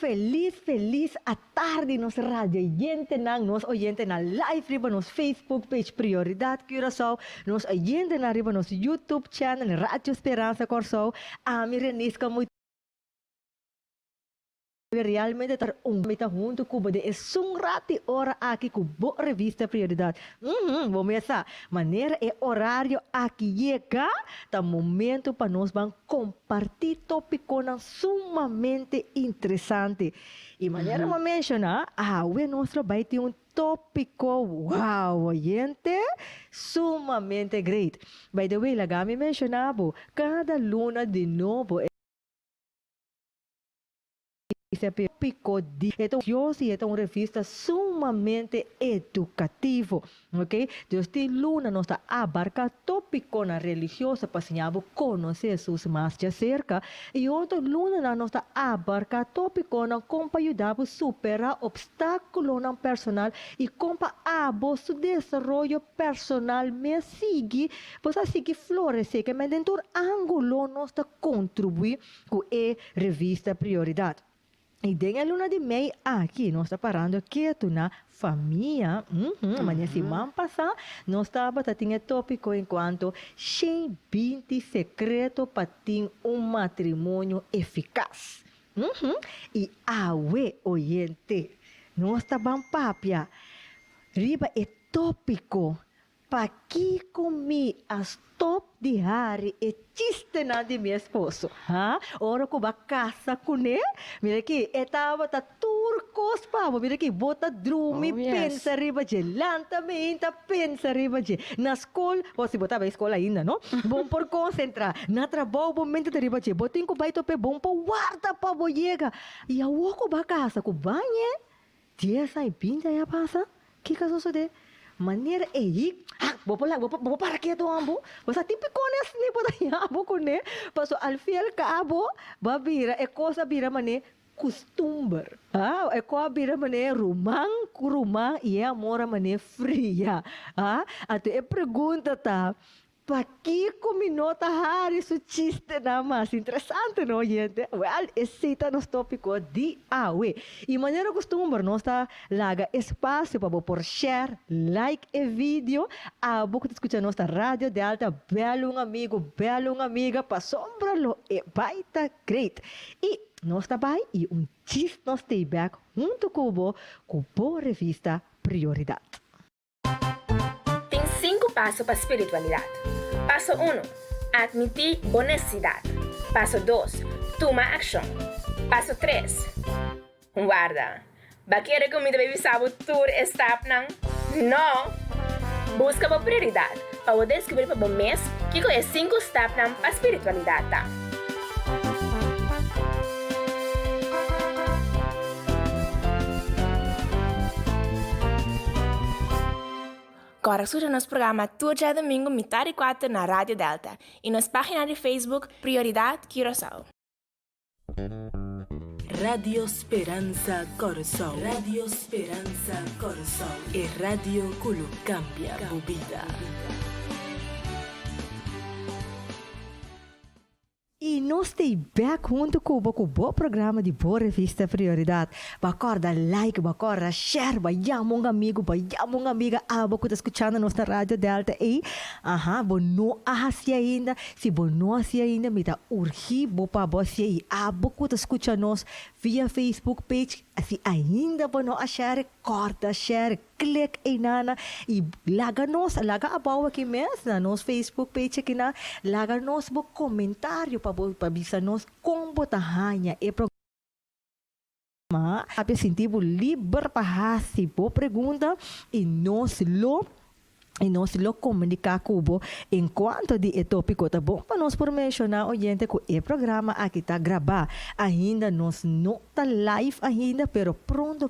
feliz à tarde nos rádio oyente nos oyente na live riba nos Facebook page Prioridade Curaçao, nos oyente na riba nos YouTube channel Rádio Esperança Curaçao. A mi renisca muito realmente estar meta junto com de sunrati hora aqui com boa revista Prioridade. Vamos começar. Maneira é horário aqui chega, tá momento para nós vamos compartilhar tópico sumamente interessante. E maneira de mencionar, o nosso vai ter tópico, wow, gente, sumamente great. By the way, lagami mencionava, cada luna de novo tópico de é uma revista sumamente educativo, ok? Desde luna nós está abarca tópico na religiosa para conhecer Jesus mais de cerca e outro luna nós está abarca tópico na como ajudar a superar obstáculos na personal e como abo su desenvolvimento personal me sigue, você sigue florescer que dentro ângulo nós está contribuir com a revista Prioridade. E dentro da luna de mei, aqui nós estamos parando quieto na família. Mas semana passada, nós estávamos tendo tópico enquanto 20 secretos para ter matrimônio eficaz. E oyente, nós estamos papia. Riba é tópico. Para que comi as top de hari e chiste na de meu esposo. Ora ko ba casa com ele? Mira aqui, estava ta turcos pa, mira aqui, bota drumi, pensa riba de lentamente, pensa riba de. Na escola, ou se botava a escola ainda, não? Bom por concentrar. Na trabalho, bom mente riba de. Botem ko baito pe bom pa guarda pa boyega. E a ko ba casa ko banhe? Dia sai pinta ya passa? Que caso de? Maneira é vou para que tu ambo, você típico nesse nível da ambo com né, passo al fiel cabo, babira é coisa bira mané costumbre, é coisa bira mané rumang e é amor mané fria, até é pergunta tá. Para que combinota hari su chiste na mais interessante, não, gente? Well, esse está nos tópico de awe. E maneira costumbre, nós está laga espaço para por share, like e vídeo. A boca de escutar nossa rádio de alta, belo amigo, bela amiga, para sombra lo e baita great. E nós está bem e chiste nós stay back junto com boa revista Prioridade. Tem 5 passos para a espiritualidade. Passo 1. Admitir honestidade. Passo 2. Tomar ação. Passo 3. Guarda. Baqueira comida baby sabe tour estap nang? Não. Busca por prioridade. Para descobrir para o mês que é 5 steps para a espiritualidade. Tá? Agora escuta nosso programa todo dia domingo, metade e 4 na Rádio Delta e nas páginas de Facebook Prioridade Curaçao. Radio Esperanza Curaçao. Radio Esperanza Curaçao. E radio que cambia a vida. E nós estamos back junto com o bom programa de boa revista Prioridade. Bacorda like, bacorda share, bayama um amigo, bayama uma amiga, que está escutando nossa rádio Delta. E, bom não ahasi ainda, se bom não ahasi ainda, me dá urgi, bom para você aí, que está escutando nós via Facebook page, assim ainda bom não share, corta share, click aí nana e laga a bawa aqui mesmo na nosso Facebook page aqui na laga nos bo comentário para bisa nos como tahanha e programa ape sentivo livre para hasi bo pergunta e nós lo comunicar cubo enquanto de tópico tá bom para nós por mencionar oyente que o programa aqui está gravar ainda nós não tá live ainda pero pronto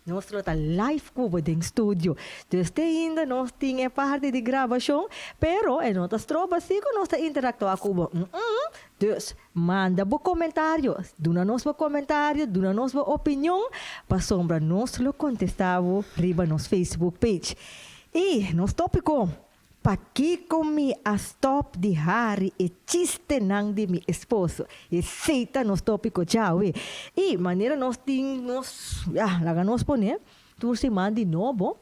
nós está live cubo em estúdio desde ainda nós tinha parte de gravação pero é nós tropa assim que nós está interactuar cubo dus manda bo comentário duna nos bo comentário duna nos bo opinião para sombra nós lo contestavo riba nos Facebook page. E nosso tópico Pakiko mi a stop di hari e chiste nang di mi esposo. E seita nos tópico jawe. E maneira nós tínhamos, laga nós poner, tu se manda de novo.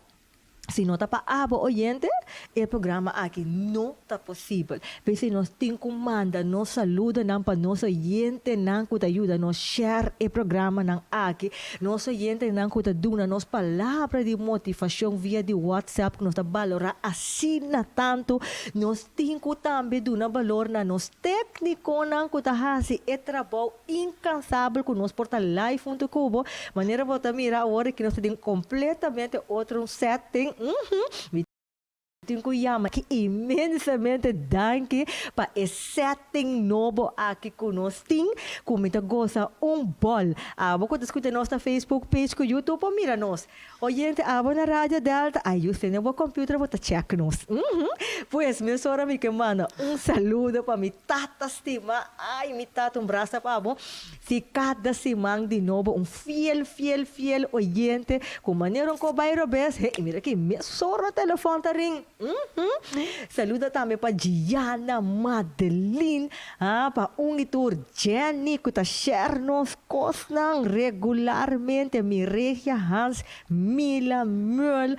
Se não está para oyente, o programa aqui não está possível. Se nós temos comanda, nós saluda não para nosso oyente não que ajuda nós share o programa não aqui, nosso oyente não que duna nos palavras de motivação via de WhatsApp que nós está valorar assim na tanto, nós temos também duna valor na nos técnico não que faz o trabalho incansável que nós porta live junto com o maneira volta mirar agora que nós temos completamente outro setting. Tenho que chamar que imensamente danke para esse setting novo aqui que nós temos, como te gosta bol. Vou escutar nossa Facebook page com YouTube, mira nós. Oyente, na Rádio Delta, aí você tem o computer, vou check nós. Pois, minha senhora me manda saludo para minha tata estima, minha tata braço para bom. Se cada semana de novo, fiel oyente, com maneira que vai robes, mira que minha senhora telefone tá ring. Saluda também para Diana Madeline, para itur Jenny, que está share nos cosnan regularmente, Mireia Hans, Mila Möll,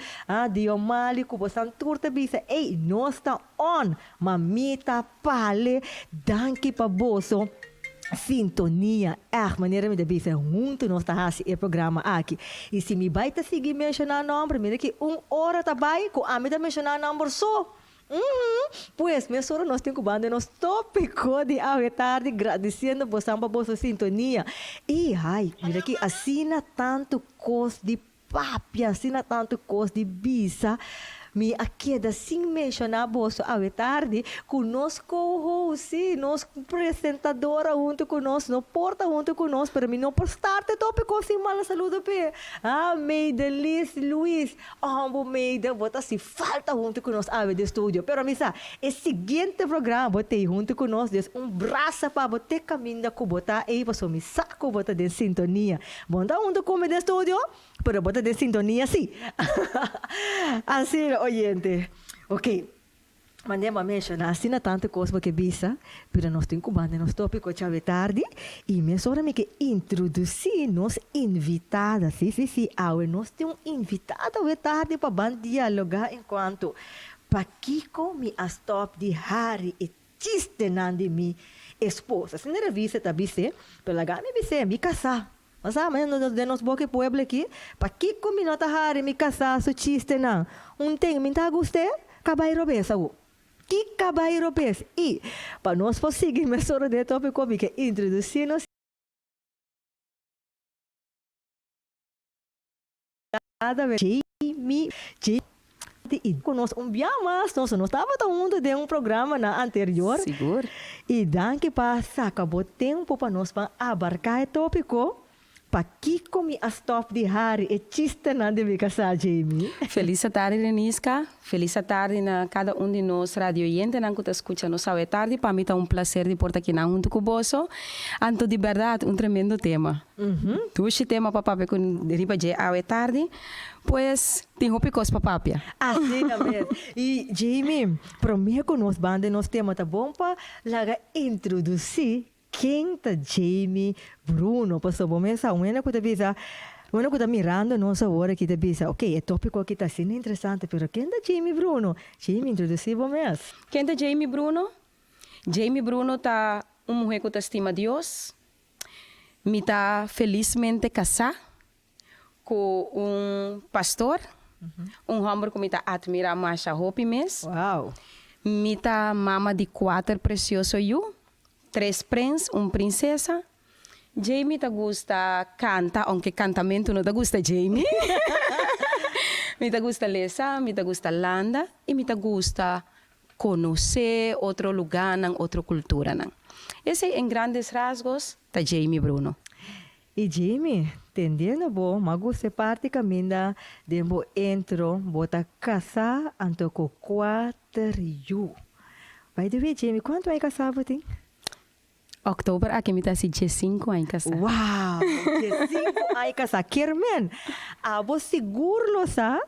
Diomali, que você turta bisa, nós está on, mamita pale, danke para boso. Sintonia, maneira de dizer, junto nós está o programa aqui. E se me vai seguir mencionar nome, mira que hora tá vai, com a me mencionar nome só. Pois, minha senhora, nós temos banda nos tópico de a tarde, agradecendo você para vossa sintonia. E, mira que assina tanto coisa de papia, assina tanto coisa de bisa. Me aqui da sem mencionar bolso à tarde conosco host, nos apresentadora junto conosco, no porta junto conosco, para mim não por start tópico assim mal saludo pe. Meida Liz Luiz, Meida, bota se falta junto conosco de estúdio. Pero misa, o seguinte programa botei junto conosco, braço para botar caminho com botar e passou me saco botar de sintonia. Bom, tá junto comigo de estúdio, pero botar de sintonia sim. Assim, oyente. Ok. Mandemos a mencionar, assim na tanta coisa porque bisa, pero nós temos cubano nos tópico chave tarde e me só me que introduzir nos invitada, sim, nós temos invitada a tarde para dialogar enquanto Pakiko me stop de hari e chiste de mi esposa. Se não revista tá bise, pela gana bise me casar. Mas de nos boque pueblo aqui, para que combinota hari me casar so chiste não. Tem me tá gostei, cabairo besa o. Que cabairo besa. E para nós conseguir me soro de tópico que introduzir-nos cada vez Jamie e conosco dia mais nós estava junto de programa na anterior. Seguro. E danke passa acabou tempo para nós para abarcar o tópico. Pakiko mi a stop de hari e chiste na de me casar, Jamie. Feliz tarde, Renisca. Feliz tarde na cada de nós radio oyente que está escutando nos a tarde. Para mim é prazer de portar aqui junto com você. Anto de verdade, tremendo tema. Este tema para papai com deriva de a tarde. Pues, tenho picos para papia. Assim também. E, Jamie, prometo que nós banda nos tema tá bom para introduzir quem tá Jamie Bruno, passou bom mesa, uma coisa bisa, uma coisa mirando nossa hora que tá bisa, ok, é tópico aqui tá sendo interessante, pero quem tá Jamie Bruno? Jamie introduzir bom mesa. Quem tá Jamie Bruno? Jamie Bruno tá mulher que tá estima Deus, me tá felizmente casada com pastor, homem que me tá admira mais a roupa mesmo. Uau! Me tá mama de 4 preciosos 3 príncipes, princesa. Jamie te gusta canta, aunque cantamento no te gusta Jamie. Me te gusta Lesa, me te gusta Landa y me te gusta conocer otro lugar, otra cultura. Ese en grandes rasgos está Jamie Bruno. E Jamie, entendendo bom, mas você parte caminha de bo entro, bota casar anto com 4 yu. By the way, Jamie, quanto é casado tem? Oktober aqui me tá se 5 anos casado. Uau! 5 anos casado. Kermen, abo seguro sa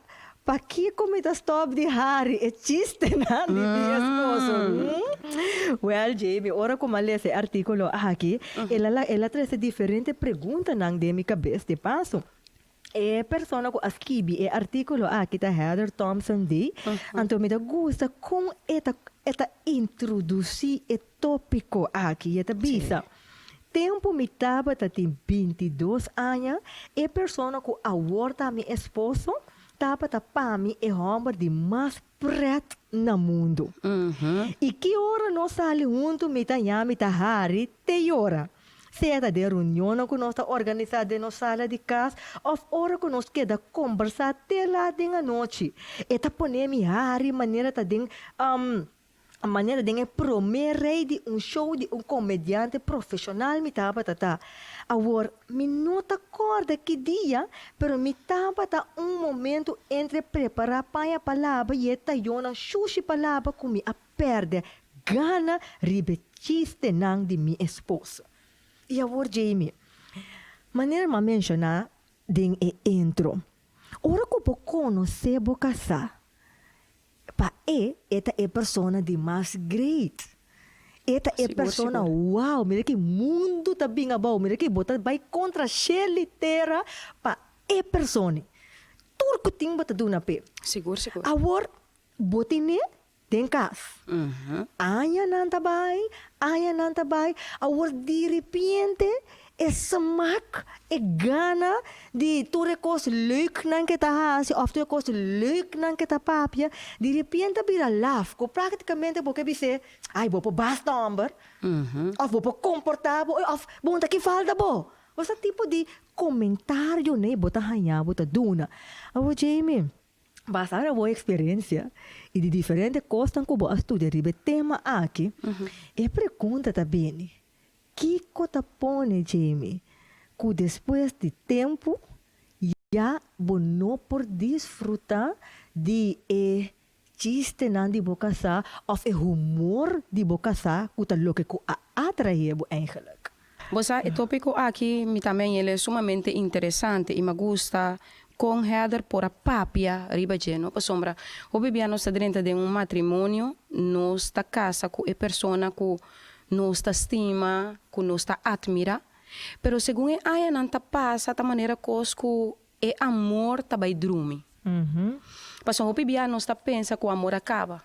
¿Para qué comida stop de Harry? Es chiste, ¿no? De mi esposo. Well, Jamie, ahora como leí ese artículo aquí, ella trae diferentes preguntas de mi cabeza de paso. Persona que escreve o artículo aqui da Heather Thompson D. Então me gusta como esta introduzir o tópico aqui, esta bisa. Tempo me estava tem 22 anos e persona que aborda meu esposo estava para mim é o homem de mais preto no mundo. E que hora nós saímos juntos, me tanhamos, me Harry, te hora. Seja de reunião que nós organizamos na sala de casa, ou hora que nós queda conversar até lá da noite. E tá ponendo Harry maneira tá a maneira de promover de show de comediante profissional me tava agora me não tá acorda que dia, pero me tava momento entre preparar para a palavra e tá yona sushi palavra que me a perde gana ribetiste nang de minha esposa. E agora, Jamie, maneira de mencionar den intro. Ora que eu conhecer vou casar. Pa esta é persona de mais great. Esta é persona, wow, mira que mundo tá bem bom, mira que bota vai contra Shelley Terra, pa persona. Tudo que tem bota do na pé. Seguro. Agora, botine tem casa. Anya nanta bay. Agora, de repente, smaak, gana, de tudo coisa leuk nan que tá hasi, of tudo coisa leuk nan que tá papia, de repente vira laugh, que praticamente porque você, ai, vou para bas number, of vou para comportável, of bom tá que falta bo. Esse tipo de comentário, né, bota hanha, bota duna. Agora, Jamie, basar a boa experiência e de diferentes coisas que eu estudar o tema aqui, e pergunta também, que coisa põe, Jamie, que depois de tempo já não por desfrutar de chiste de boca sa of humor de boca sa que tá louco que atrair eigenlijk. Bosa, o tópico aqui também ele é sumamente interessante e me gusta com Heather por a papia riba geno, pa sombra, o bibiano sta dentro de matrimônio, nós sta casa com a persona que nós sta estima, que nós sta admira, pero segundo a nanta passa da maneira que é amor também drumi. Pa sombra o bibiano sta pensa que o amor acaba.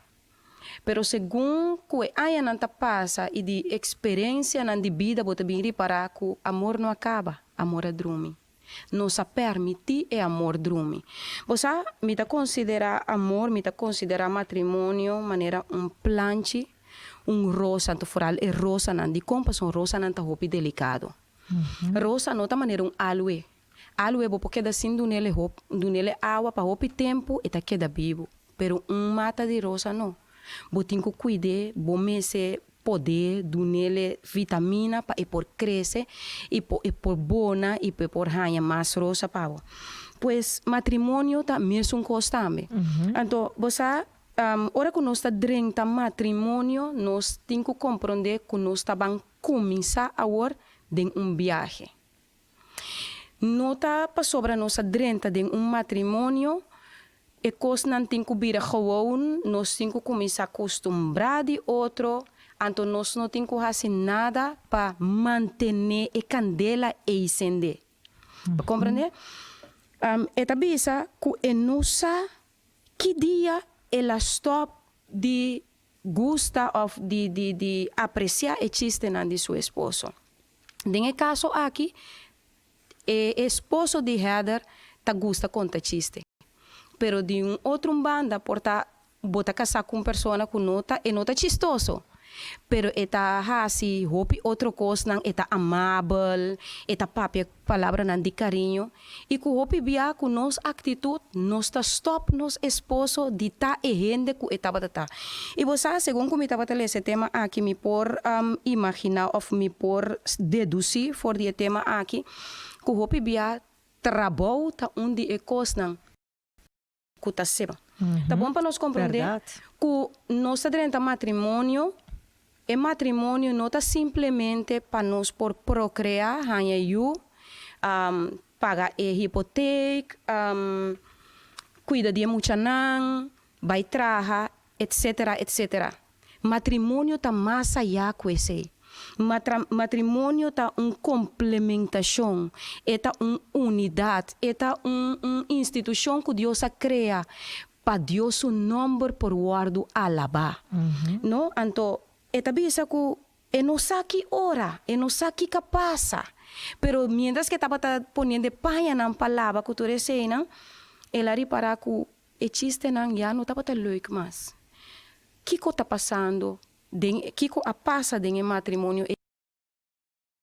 Pero segundo que a nanta passa e de experiência na vida bota bem para que o amor não acaba, amor é drumi. Nos permite e amor drumi. Você me considera amor, me considera matrimônio, maneira planche, rosa, anto foral e rosa nan di compas rosa nan ta hopi delicado. Rosa nota maneira aloe. Aloe bo porque da sin dunele água pa hopi tempo e ta queda vivo. Pero mata de rosa não. Bo tinko cuide, bo mese poder dunele vitamina para e por crescer e por bona e por ganhar mais rosa pavo. Pues matrimônio tá mesmo costame. Então, você ora que nós está dentro do matrimônio, nós temos que compreender que nós estamos começar agora de viagem. Não está para sobre nós dentro de matrimônio e coisa não tem que vir gewoon, nós temos que começar a acostumbrar de outro. Então, nós não temos que fazer nada para manter a candela e acender. Para compreender? Esta bisa que é nossa que dia ela stop de gusta ou de apreciar o chiste de seu esposo. Nesse caso aqui, o esposo de Heather ta gusta conta chiste. Pero de outro banda, porta bota casar com pessoa que nota e nota chistoso. Pero eta hasi hopi outro coisa nang eta amável, eta papia palavra nang de carinho e ku hopi bia ku nos atitude nos ta stop nos esposo de ta e gente ku eta batata. E você segundo como estava tele esse tema aqui me por imaginar of me por deduzir for de tema aqui ku hopi bia trabalho ta onde e coisa nang ku ta seba. Tá bom para nós compreender que nossa dentro matrimônio e matrimônio não está simplesmente para nós por procriar, pagar a hipoteca, cuida de mucha nan, vai traja, etcétera, etcétera. Matrimônio tá mais allá que esse. Matrimônio tá complementação, é unidade, é instituição que Deus cria para Deus o nome por guardo alabar. No, então, é bisa que não sabe hora, não sabe que passa. Pero mientras que estava poniendo paia na palavra que tu recena, ela repara que existe já não estava tão leuk mais. Que está passando? Que passa em matrimônio?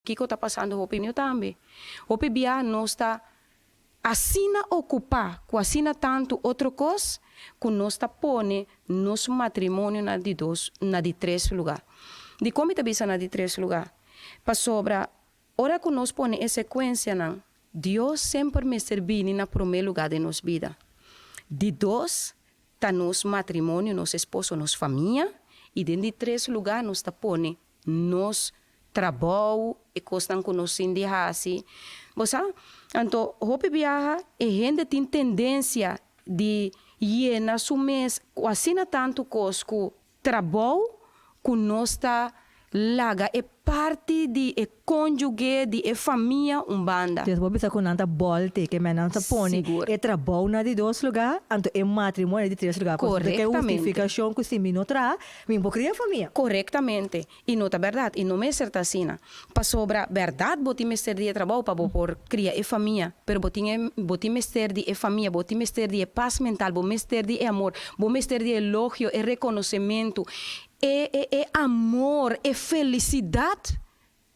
Que está passando no opinião também? O bia não está assina ocupar, com assina tanto outra coisa, que nós está pone nosso matrimônio na de 3 lugar. De como está bisa na de 3 lugar? Para sobra, ora que nós pone em sequência, Deus sempre me serviu na primeiro lugar de nossa vida. De 2, está nosso matrimônio, nosso esposo, nossa família. E de 3 lugar, nós está pone nosso trabalho e coisas que nós indihasi. Você, então, hope viaja e gente tem tendência de ir na sua mês, assim tanto coisa que trabalho que nós está laga é parte de cônjuge de família banda. Então, você com nanta bolte que me nanta pone é trabalho na de 2 lugar, então é matrimônio de 3 lugar. Corretamente. Que é justificação que se me não traz, me vou criar família. Corretamente. E não é verdade, e não é certa assim. Para sobra verdade, botim mestre de trabalho para por criar a família, pero botim mestre de família, botim mestre de paz mental, botim mestre de amor, botim mestre de elogio e reconhecimento. É amor, é felicidade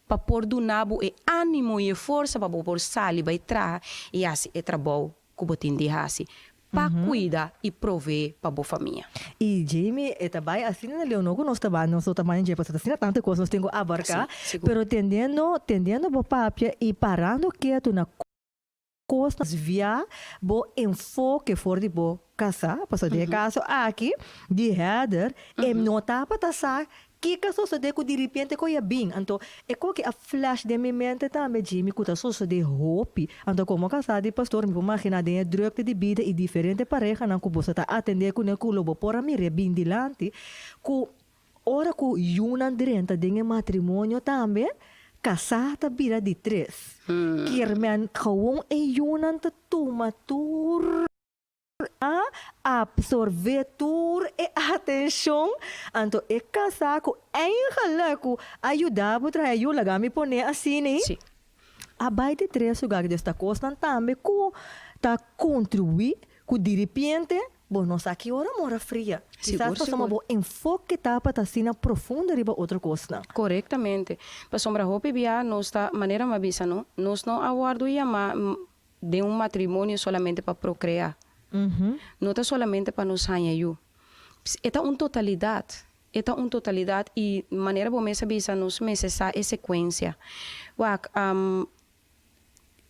para pôr do nabo, é ânimo e força para pôr sair, vai trazer e assim é trabalho que botim de assim para cuidar e prover para a família. E Jamie, também assim na Leonor, nós também já passamos assim tanta coisa nós temos a abarcar, pero tendendo o papel e parando quieto na coisas via bo enfoque for de bo casa, passou de caso aqui de header e nota para taçar que caso se de de repente que ia bem, então é que a flash de minha mente também Jimmy que tá só de hope, então como casado de pastor me imagina de druk de vida e diferente pareja não que você tá atender com o culo por a mim bem dilante que ora que yunan direnta de matrimônio também casada vira de 3. Kirman kawong ayunan tumatur absorvetur e atenção anto e casar com engalaco ajudar para trazer lagami pone assim né abai de 3 lugar que está costando também com tá contribuir com de repente bom, nós aqui ora mora fria. Quizás passamos um enfoque tapa assim profunda riba outra coisa. Corretamente. Para sombra hope via nós tá maneira mabisa não. Nós não aguardo de matrimônio solamente para procriar. Não tá solamente para nos hanhar. É uma totalidade. É uma totalidade e maneira como essa bisa nos necessita é sequência.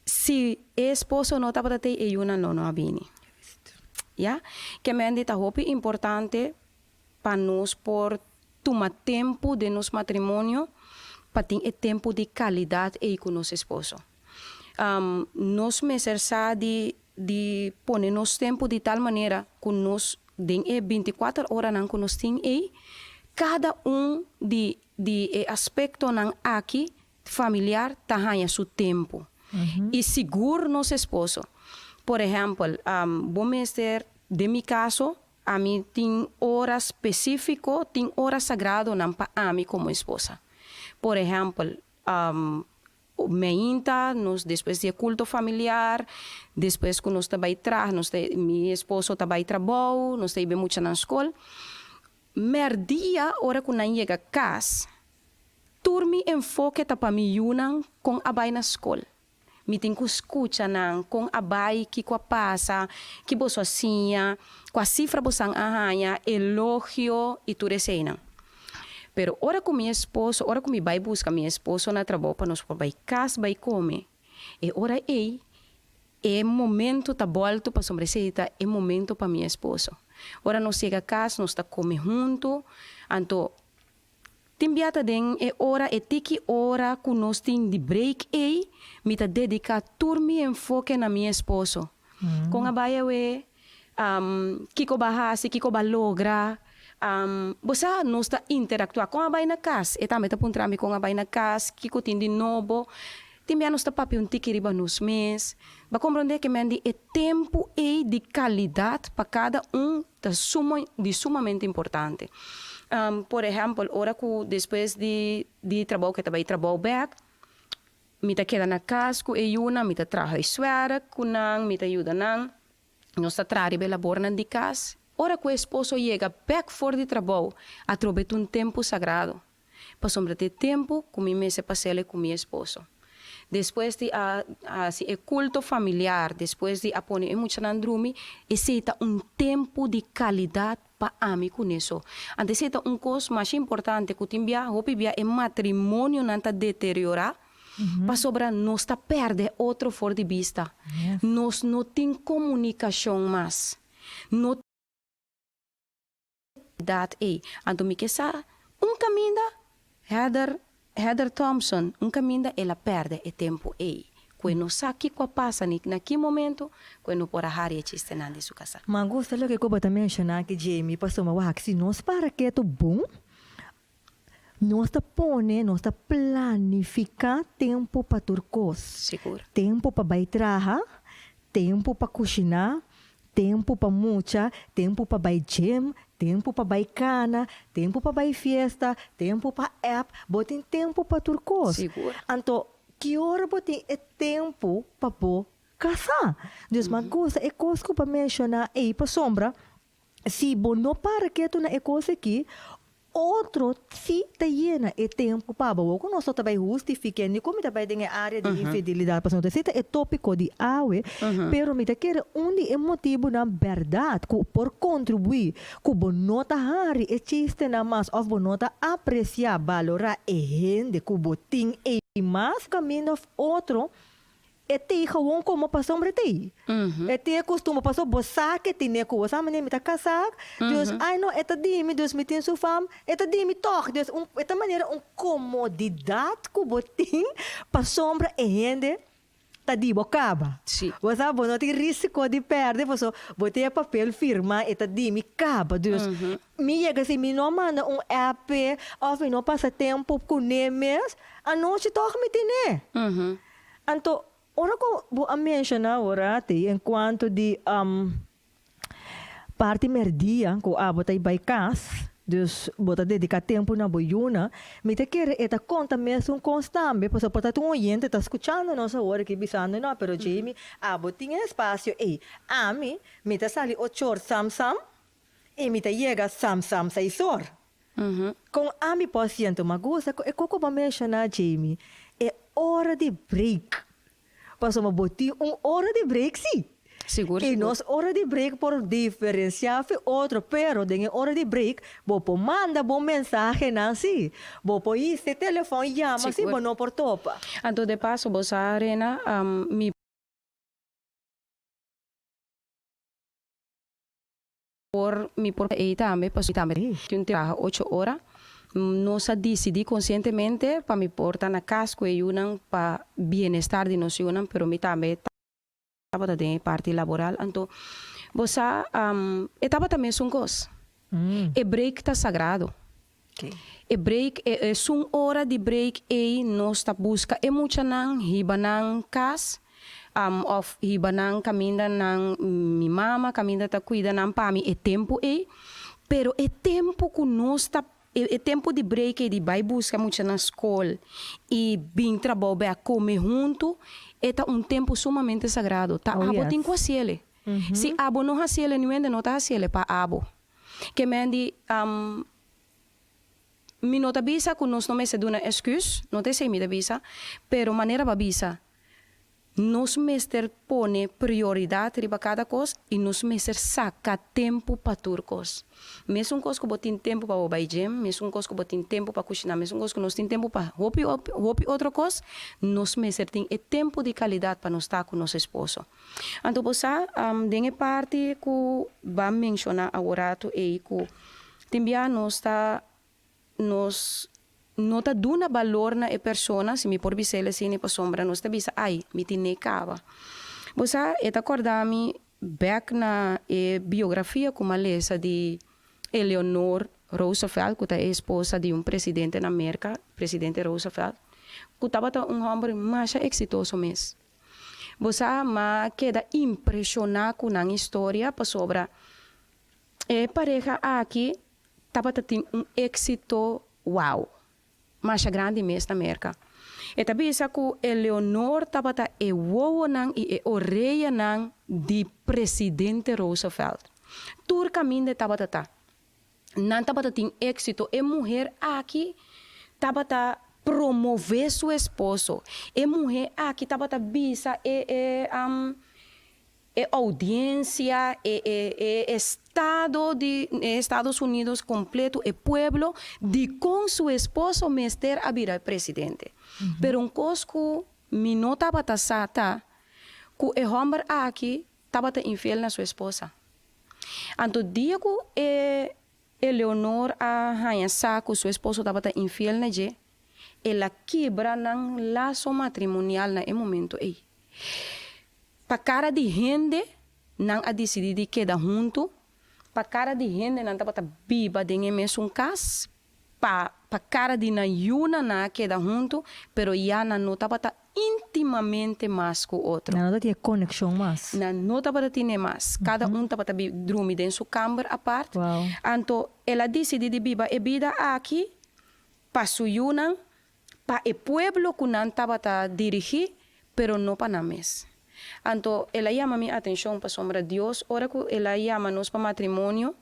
Se esposo não tá para ter não abini. Ja? Que me andi hope importante para nós por tomar tempo de nosso matrimônio para ter tempo de qualidade e com nosso esposo. Nós me de pôr nosso tempo de tal maneira que nós tem 24 horas não que nós tem cada de aspecto não aqui familiar tá ganha seu tempo e seguro nosso esposo. Por exemplo, vamos ter, de meu caso, a mim tem hora específica, tem hora sagrada para mim como esposa. Por exemplo, nós depois de culto familiar, depois que nós trabalhamos atrás, meu esposo trabalha trabalho, nós temos muito na escola. Mer dia, hora que nós chega a casa, turmi enfoque para mim com a bai na escola. Me tem que escutar com a bai que passa, que você assim, com a cifra você arranha, elogio e tudo isso. Pero hora que meu esposo, hora que me vai buscar meu esposo na trabalho para nós vai casa, vai comer, e hora é momento tá volto para sobrecita, é momento para meu esposo. Hora nós chega a casa, nós tá comer junto, então timbiata den é hora é tiki hora que nós tem de break me tá dedicar turmi enfoque na minha esposo. Com a baia kiko bahasi, kiko balogra, bosa nós está interactuar com a vai na casa, e também tá puntrami com a vai na casa, kiko tindi novo, também nós está papi tikiriba nos mês, ba compreender que mendi é tempo e de qualidade para cada tá sumamente importante. Por exemplo, ora que depois de trabalho que trabalho back, me tá queda na casa, e una me tá trabalho suera, kunang me tá ajuda nang, nós está trabalhando labor de casa. Ora que o esposo chega back for de trabalho, a trobe tempo sagrado. Para sombra de tempo, comigo se passeia com meu esposo. Depois de o culto familiar, depois de apoiar muito nandrumi, esse tempo de qualidade para mim com isso. Antes esse coisa mais importante que timbia, hopibia é matrimônio não tá deteriorar, para sobra nós tá perde outro fora de vista. Yes. Nós não tem comunicação mais. Não dat anto me que sa caminho Heather Thompson, caminho ela perde o tempo Quando sabe o que passa naquele momento, quando por a área existe na sua casa. Mas gostaria que eu também mencionar que Jamie passou uma vez se nós para que é bom, nós tá pone, nós tá planificar tempo para turcos. Seguro. Tempo para baitraha, tempo para cozinhar, tempo para mucha, tempo para bai gym, tempo para bai cana, tempo para bai fiesta, tempo para app, botem tempo para turcos. Seguro. Então, que hora botem é tempo para bo casar? Deus mas gosta é coisa que para mencionar aí para sombra, se bo não para que tu na é coisa aqui, outro se tá llena é tempo para bo que nós só também justifica nem como também tem a área de infidelidade para sombra, se é tópico de awe, pero me tá quer onde é motivo na verdade que por contribuir que bo nota hari existe na mais of bo nota apreciar valorar e gente que bo ting e mais caminho outro é ter gewoon como para sombra te. É ter costume para sombra bossa que tem que usar mas nem me tá casar. Deus, ai não, é tá dime, Deus me tem sua fama, é tá dime toque, Deus, é tá maneira comodidade que botin para sombra e gente tá de bocaba. Sim. Você não tem risco de perder, você botei papel firma e tá dime caba, Deus. Me chega se me não manda app, ou não passa tempo com nemes, a noite toque me tem. Então ora ko bu mencionar ora te enquanto de parte merdia ko abota by cas dus bota dedicar tempo na boiuna me te quer eta conta mesmo constante pois porta tu oyente tá escuchando nossa hora que bisando não pero Jamie tinha espaço a mim me te sali 8 horas sam e me te chega sam 6 horas com a mi paciente mas gosta é coco ba mencionar Jamie é hora de break. Passou uma botinha, hora de break, sim. Seguro. E nós, hora de break, por diferenciar, foi outro, pero, em hora de break, vou manda bom mensagem, não, sim. Vou pôr esse telefone, chama, sim, não por topa. Então, de passo, você, Arena, me por aí também, passo também, eu trabalho 8 horas. Nós decidimos conscientemente para me portar na casa e unam para bem-estar de nós unam, pero me também estava da parte laboral. Então, você estava também um coisa. E break está sagrado. Okay. E break é uma hora de break e nós está busca e muita não hiba não casa. Of hiba não caminha não minha mama caminha tá cuida não para mim é tempo pero é tempo que nós está é tempo de break e de vai buscar muito na escola e bem trabalhar comer junto é tempo sumamente sagrado tá abo tem com a ciele se abo não a ciele não tá a ciele para abo que mendi mi nota bisa que nós não me se duna excuse não te sei mi da bisa pero maneira ba bisa nos mester pone prioridade riba cada coisa e nos mester saca tempo para turcos. Mesmo coisa que botin tempo para o baigem, mesmo coisa que botin tempo para cozinhar, mesmo coisa que nós tem tempo para hopi outra coisa, nos mester tem tempo de qualidade para nós estar com nosso esposo. Então, você, dengue parte que vai mencionar agora e que também nós nota duna valor na e persona se me por bisela se ne pa sombra nos te bisa ai mi tine cava você eta acordami back na biografia como lesa de Eleanor Roosevelt, que é esposa de presidente na América, presidente Roosevelt, que estava homem mais exitoso mesmo. Você queda impressionado com a história sobre a pareja aqui estava tendo êxito wow, mais grande mesmo na América. E também isso que Eleanor estava e orelha de presidente Roosevelt. Tur caminho estava não estava tendo êxito. E mulher aqui estava promover seu esposo. E mulher aqui estava visa audiência, estado de Estados Unidos completo, e pueblo, de com seu esposo mestre a virar presidente. Pero coisa que me não estava sata, que o homem aqui estava infiel na sua esposa. Então, dia que Eleanor sabe que seu esposo estava infiel na ele, ela quebra o laço matrimonial no momento. Para cara de gente, não a decidir de quedar junto. Para cara de gente, não estava viva dentro mesmo casa. Para cara de Nayuna, não quedar junto, pero já não estava intimamente mais com o outro. Não tinha conexão mais. Não estava tendo mais. Cada estava dormindo em sua câmara à parte. Wow. Então, ela decidiu de viver a vida aqui, para sua Yuna, para o pueblo que não estava dirigir, pero não para nós. Então, ela chama minha atenção para sombra de Deus. Ora que ela chama nós para matrimônio,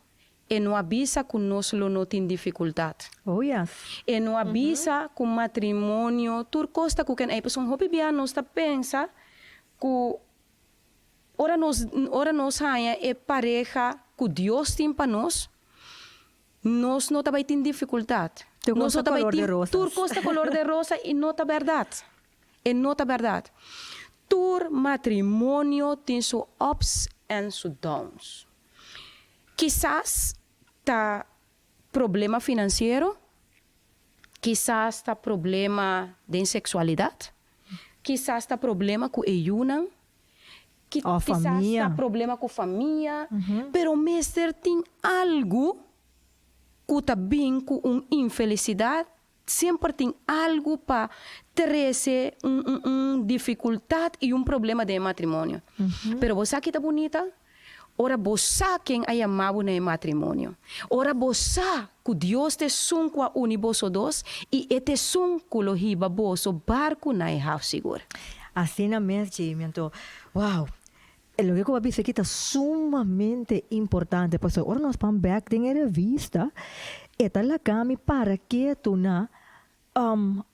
e não avisa que nós não temos dificuldade. Oh, yes. E não avisa que o matrimônio, tudo costa que a pessoa nós pensa que ora nós é pareja que Deus tem para nós não também tem dificuldade. Nós também tem tudo costa color de rosa e não é verdade. E não é verdade. Tur matrimônio tem seus ups e seus downs. Quizás tá problema financeiro, quizás tá problema de sexualidade, quizás tá problema com Eyunan, quizás tá problema com família, pero mestre tem algo que tá bem com infelicidade, sempre tem algo para trazer dificuldade e problema de matrimônio. Pero você aqui tá bonita, ora você quem é amado no matrimônio. Ora você que Deus te sun com a uniboso dos e te sun com o riba boso barco na house segura. Assim na mesmo, então, wow. Lo que eu disse aqui está sumamente importante, porque agora nós vamos back em revista, esta la cami para que tu na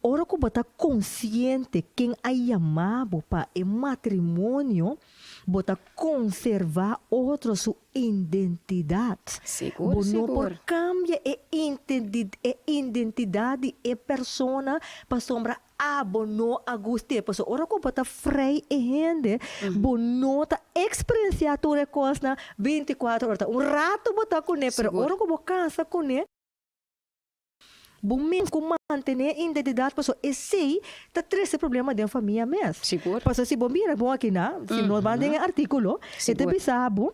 ora que você consciente quem é amado para o matrimônio, você conservar outra sua identidade. Seguro, seguro. Por cambia a identidade e persona para sombra abono a guste. Porque ora que você frei e rende, bono ta experienciar toda coisa 24 horas. Rato você com ele, pero ora que você cansa com ele, bom como manter a identidade, porque esse tá traz problema de família mesmo. Seguro. Porque se bom mira bom aqui na, se nós mandamos artículo, este bisabo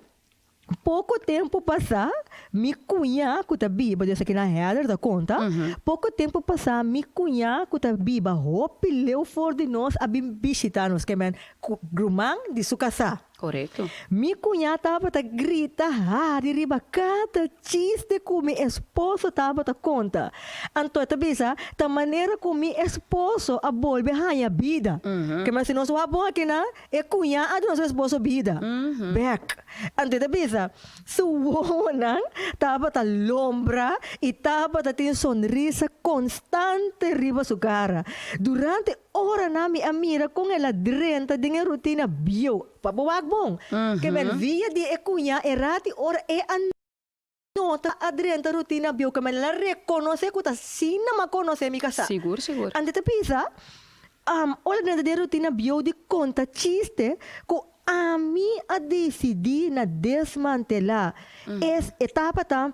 pouco tempo passar, me cunha que tá biba, dessa aqui na header da conta, pouco tempo passar, me cunha que tá biba, hope leu for de nós a visitar nos que men grumang de sua casa. Correto. Mi cunha tava a gritar, de riba cada chiste que meu esposo tava a conta. Então, bisa, da maneira que meu esposo a volve a vida. Que mas se nós vamos aqui na, é cunha a nosso esposo vida. Back. Então, bisa, suona tava a lombra e tava a ter sonrisa constante riba sua cara. Durante hora nami amira com ela drenta de rotina bio. Pabuwag bong. Que men via di ekunya erati ora an nota adrenta rotina bio que men la reconoce que ta sina ma conoce mi casa. Seguro, seguro. Ante te pisa ora drenta de rotina bio di conta chiste ko a mim a decidir na desmantelar essa etapa tá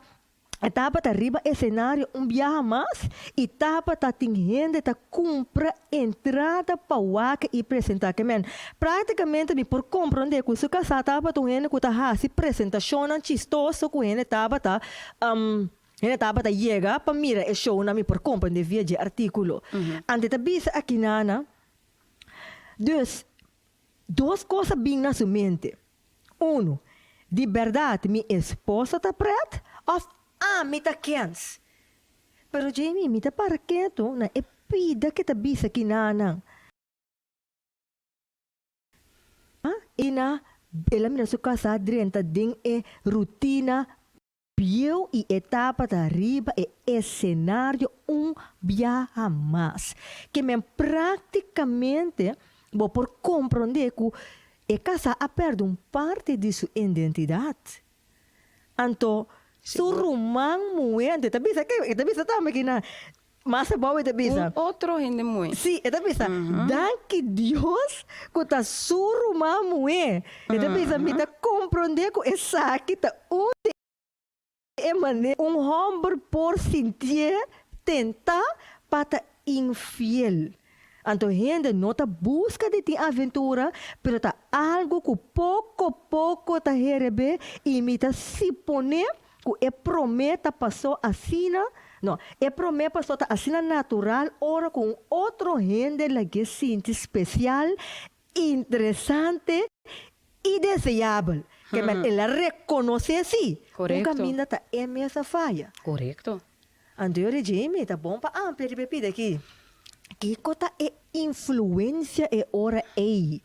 Etapa tá arriba cenário viaja mais. Etapa tá tem gente tá compra entrada para o e apresentar que men. Praticamente me por compreender que se casa etapa tu gente que tá se apresentação chistoso que gente etapa tá ele estava a chegar para mirar o show na me por compreender via de artículo. Ante tá bisa aqui nana. Dus, duas coisas bem na sua mente. Um, de verdade, minha esposa está preta? Ou me está quente? Pero Jamie, me está para quente, na é pida que tá bisa aqui nana. E na, ela mira sua casa dentro de rotina Bio e etapa da arriba é cenário viaja mais. Que men praticamente vou por compreender que a casa a perde parte de sua identidade. Então, su rumang muente, tá bisa que tá bisa também que na massa boa tá bisa. Outro gente muito. Sim, tá bisa. Danke Deus que tá su rumang muente. Tá bisa me tá compreender que essa aqui tá homem por sentir tentar para infiel. Então, gente não está busca de ter aventura, pero tá algo que pouco a pouco está recebendo e me tá se poner que é prometa passou assim, não, é prometa passou tá assim natural, ora com outro gente lá que se sente especial, interessante e desejável. Que ela reconhece assim. Correcto. O caminho está em essa falha. Correcto. Então, Jamie, tá bom para ampliar bebida aqui. Que coisa é influência e hora aí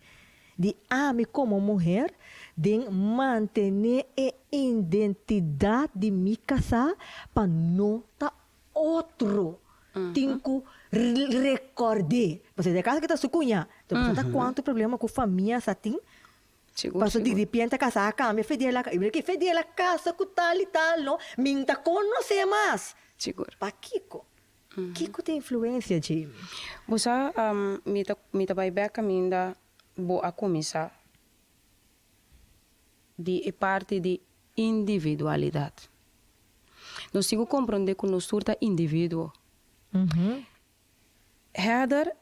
de me como mulher de manter a identidade de minha casa para não tá outro. Tenho que recordar. Você de casa que está sucunha. Então, você quanto problema com a família você tem? Paso de repente casa cambia, fedela a casa com tal e tal, não? Minta conhecer mais. Seguro. Pa Kiko. Kiko tem influência, Jamie. Você me vai ver caminho da boa começar de parte de individualidade. Nós sigo compreender que nós surta indivíduo. Heather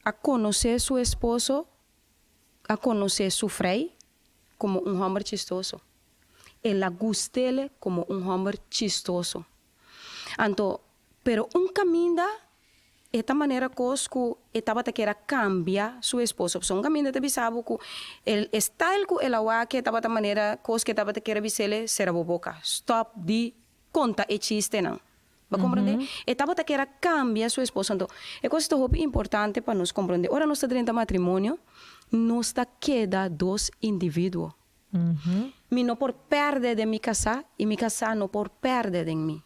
a conhecer seu esposo, a conhecer seu frei como homem chistoso. Ela gusta dele como homem chistoso. Então, pero caminho esta maneira que estava a querer cambiar seu esposo. Um caminho de sabe que o style que ela vai que estava a maneira que estava a querer dizer será boca. Stop de conta e chiste não. Vai compreender? Estava a querer cambiar seu esposo. Então, é coisa importante para nós compreender. Ora, nós estamos em matrimônio, nós queda dois indivíduos. Me não por perder de minha casa e minha casa não por perder de mim.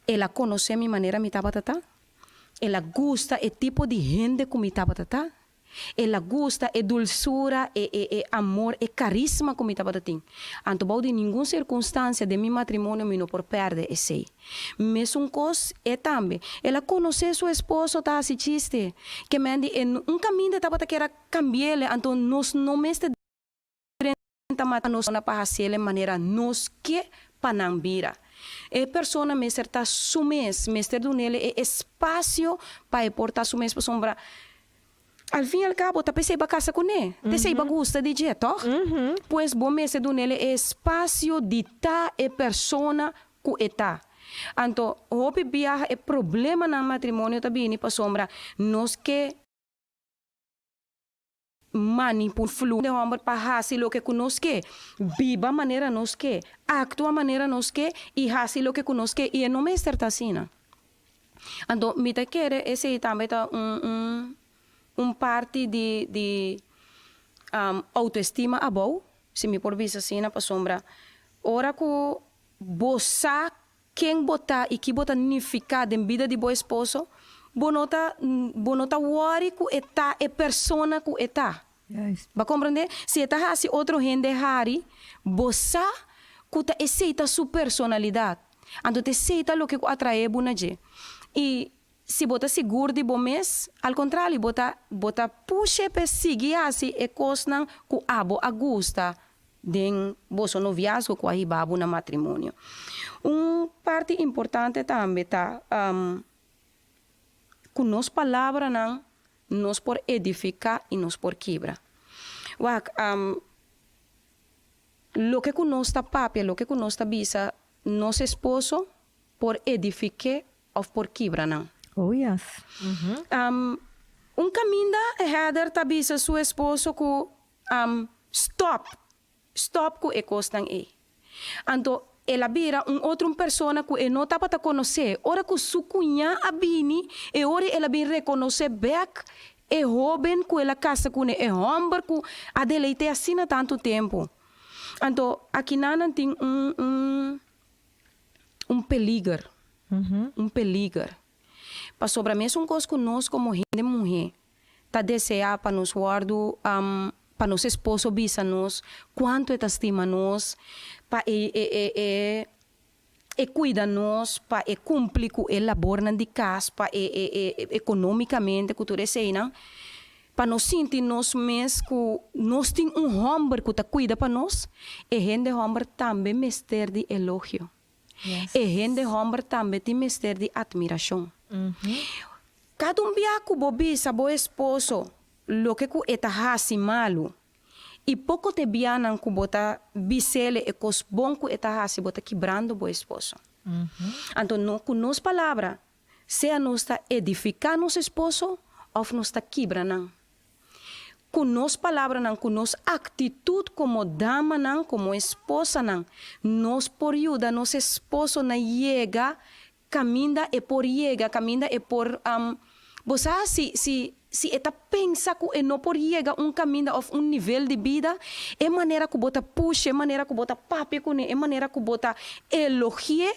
Ela conhece a minha maneira de tratar. Ela gosta do tipo de gente que me tratar. Ela gosta da dulçura, amor, carisma que me tratar. Então, de nenhuma circunstância de meu matrimônio me não por perder esse. Mas coisa é também. Ela conhece seu esposo, tá assim chiste. Que me diz, caminho de tratar que era cambiar, então nós não me está nós na fazer de maneira nós que panambira. A pessoa me certa sumes, me está dando espaço para portar sumes para sombra. Al fim e al cabo, tá pensei para casa com ele. Pensei para gosta de jeito, pois bom me está dando espaço de tá a pessoa que está. Então, o viaja é problema no matrimônio também para sombra nós que manipula fluxo de homem para fazer o que conosco, viva a maneira nós que, actua a maneira nós que e fazer o que conosco e não me certa assim. Então, me te quer esse também tá parte de autoestima abou, se me por vista assim na sombra. Ora que você quem botar e que botar significado em vida de bom esposo, bonota worry que está é persona que está. Yes. Vai compreender? Se está assim outro gente hari, você que tá aceita sua personalidade. Então te aceita o que atrai bonaje. E se bota seguro de bom mês, ao contrário, bota puxa para seguir assim e coisa que abo a gosta den vosso noviazgo com a babu na matrimônio. Parte importante também tá com nos palavra não nos por edificar e nos por quebrar. Lo que conosco papia, lo que conosco bisa, nos esposo por edificar ou por quebrar não. Oh, yes. Caminho header tabisa su esposo ku stop ku e costan e. Anto ela vira outra persona ku e não tapa ta conhecer. Ora ku su cunha abini e ora ela bin reconhecer back e joven ku ela casa ku ne e homem ku a deleite assim tanto tempo. Anto aqui nanan tem peligro. Um peligro. Para sobre a mesma coisa que nós como mulher tá desejar para nos guardo para nos esposo bisa nos quanto é estima nos para cuida nos para cumprir com o labor de casa para economicamente que tudo isso não para nós sentir nós mesmos que nós tem homem que tá cuida para nós e gente homem também mestre de elogio. Yes. E gente homem também tem mestre de admiração. Cada biaco bobisa bo esposo lo que ku eta hasi malu e pouco te bianan ku bota bisele e cos bom ku eta hasi bota quebrando bo esposo. Então no com nos palavra sea nos ta edificar nos esposo ou nos ta quebrando. Com nos palavra nan com nos atitude como dama nan como esposa nan nos por ajuda nos esposo na llega caminda e por llega caminda e por você se eta pensa que não por llega caminho ou nível de vida é maneira que bota puxa é maneira que bota papi é maneira que bota elogie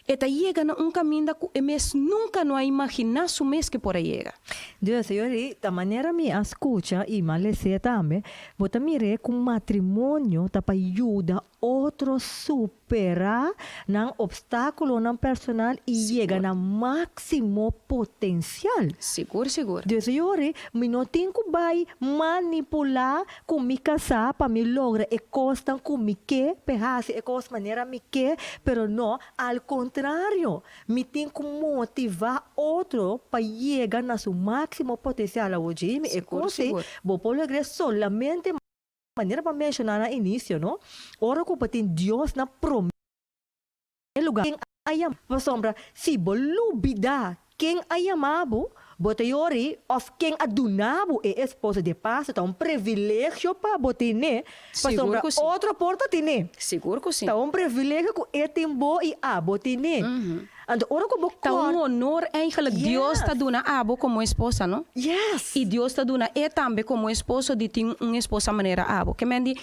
eta llega na caminho que mes nunca não imaginar su mes que por llega. Deus, senhor, da maneira me escuta e malece também, bota mire com matrimônio tá para ajuda outro superar ng obstáculo ng personal e chega na máximo potencial. Seguro. Deus, senhor, me não tem que vai manipular com me casar para me logra e costa com me que, perhaps e costa maneira me que, pero não, al contrário, me tem que motivar outro para chegar na seu máximo potencial hoje, e coisa, vou poder solamente maneira para mencionar no início, não? Ora que tem Deus na promessa lugar. Quem ayam, pasombra, se bolubida, quem ayamabo, botayori of quem adunabo e esposa de paz, tá privilégio para botine. Pasombra, outra porta tine. Seguro que sim. Tá privilégio que é tempo e botine. Então, ora que tá honor eigenlijk Deus tá dando abo como esposa, não? Yes. E Deus tá dando também como esposo de ter esposa maneira abo. Que mendi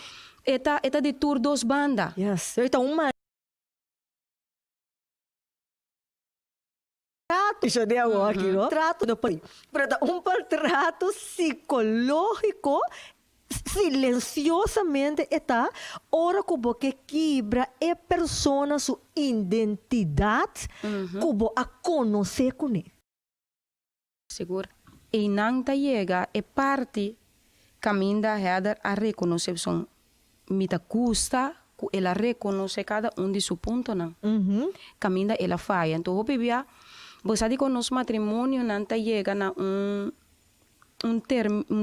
eta de tur dos banda. Yes. Então isso de agora aqui, não? Trato do país. Pero trato psicológico silenciosamente está ora como que quebra é persona sua identidade como a conhecer com ele. Seguro. E não ta chega é parte caminda header a reconhecer son mita custa que ela reconhece cada de seu ponto não. Caminda ela falha. Então o bebia você diz que nos matrimônio não ta chega na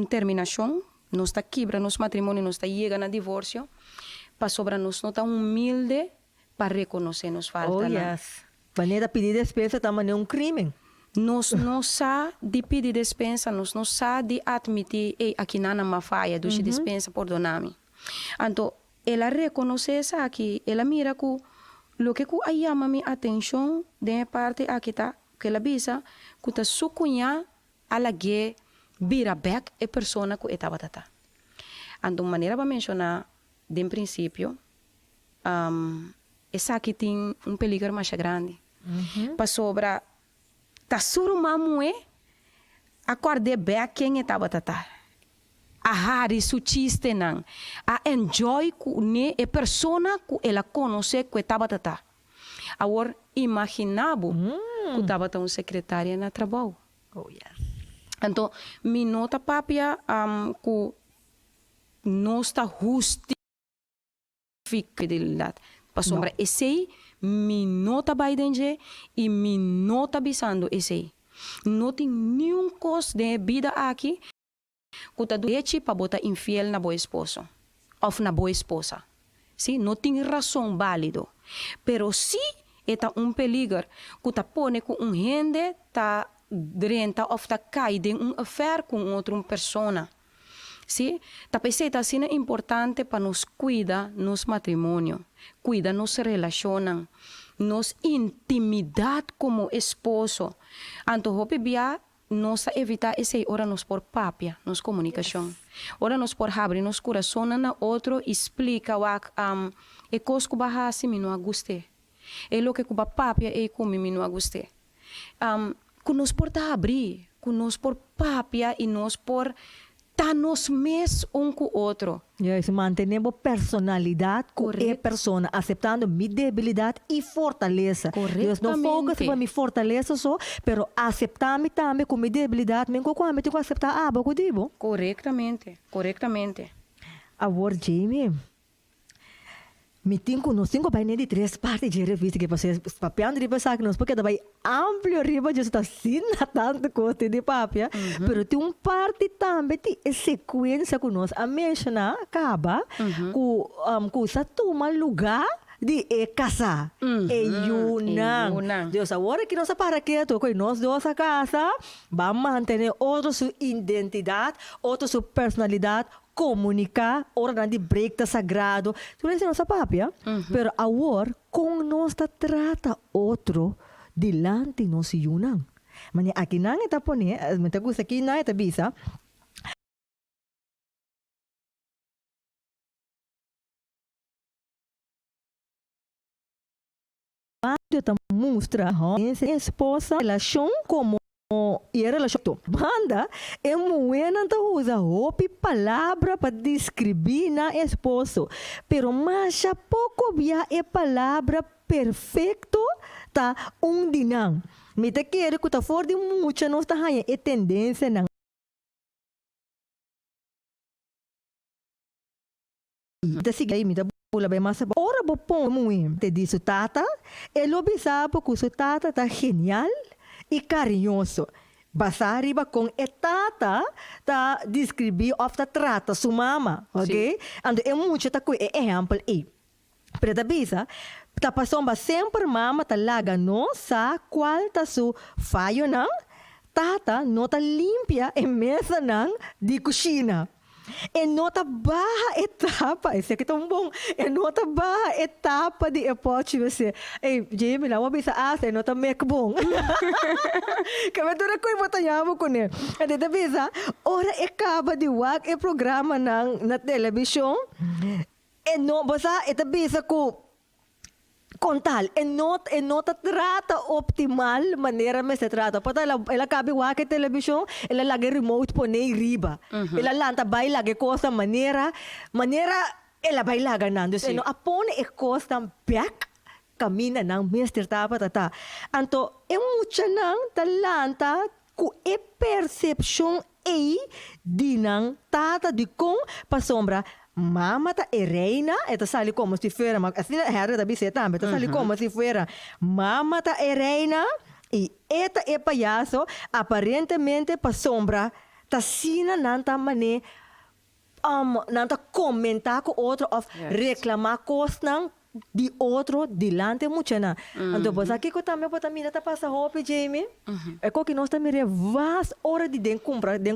terminação. Nós está quebra nos matrimônio, nós está chega na divórcio, para sobra nós não está humilde para reconhecer nos falta. Oh, yes. Maneira pedir despensa também é crime. Nós não sabe de pedir despensa, nós não sabe de admitir aqui não uma falha, do despensa por donar-me. Então, ela reconhece essa aqui, ela mira que o que aí chama minha atenção de parte aqui tá, que ela bisa que tá sucunha alague vira back é persona que estava tata. Então, maneira para mencionar, de princípio, essa aqui tem peligro mais grande. Para sobra, tá surumamo acordei back quem estava tata. A hari su chiste não. A enjoy com a persona que ela conhece que estava tata. Agora, imaginava que estava tão secretária na trabalho. Oh, yes. Então, me nota papia que não está justo fidelidade. Para sombra, esse me nota Biden e me nota bisando esse. Não tem nenhum custo de vida aqui que tá doente para botar infiel na boa esposa ou na boa esposa. Sim, não tem razão válido. Pero se está peligro que tá pone com gente tá drenta ou tá cai de affair com outra pessoa. Sim, talvez está sendo importante para nos cuidar nos matrimônio, cuidar nos relacionam, nos intimidade como esposo. Anto hope bia nos evitar esse hora nos por papia, nos comunicação. Ora nos por abrir nos coração na outro explica wak e cosco baha si mi não aguste. E lo que cuba papia e comi mi não aguste. Que nos por abrir, que nos por papia e nos por nos mes um com o outro. Yes, mantenemos personalidade com a persona, aceitando minha debilidade e fortaleza. Deus não foca sobre minha fortaleza só, pero aceitando também com minha debilidade, mesmo quando eu tenho que aceitar aba com dibo. Corretamente, corretamente. Agora, Jamie, nós temos de 3 partes de revista que você papel de riba sabe nós porque daí amplo riba já está sin tanto coisa de papel, pero tem parte também de sequência que nós a mencionar acaba com sa toma lugar de casar yunang. Deus agora que nós para que toco nós dois a casa vamos manter outra sua identidade, outra sua personalidade, comunicar, hora de break tá sagrado. Tu não é nossa papia, pero agora com nós trata outro delante nós yunang. Mas aqui não é tapone, me tá gusta aqui não é tabisa. Eu te mostra a esposa relação como e a relação banda é muito usa hopi palavra para descrever na esposo, pero mas a pouco via é palavra perfeito tá dinam. Me te quero que tá fora de muita nossa raia é tendência na te siga aí me dá pula bem mas ora bo pon muito te disse tata ele observa que o tata tá genial e carinhoso. Basta arriba com etata ta descrever of ta trata sua mama, ok? Ando é muito ta com exemplo aí. Preta bisa, ta passomba sempre mama ta laga nossa qual ta su faio não, tata nota limpia e mesa não de cozinha. É nota barra etapa, esse aqui é tão bom. É nota barra etapa de epote você. Ei, Jamie, lá vou pensar, é nota mec bom. Que me dura coi botanhava com ele. É de bisa, ora acaba de wag e programa na televisão. É não, basta é de bisa com contal, nota trata optimal maneira me se trata. Pata ela cabe o que televisão, ela lage remote pone riba. Ela lanta vai lage coisa maneira ela vai laga nando. Então apone e costa back camina nang mister tapa tata. Anto é mucha nang talanta ku e percepção e dinang tata de com pa sombra. Mama ta é reina, esta sali como se fuera, mas assim é herda da biseta, esta sali como se fuera. Mama ta é reina e esta é palhaço, aparentemente pa sombra, ta sina nanta mané, nanta comentar com outro, of reclamar coisas de outro delante muito na. Então, você aqui que também pode me dar passa roupa, Jamie. É que nós também vas hora de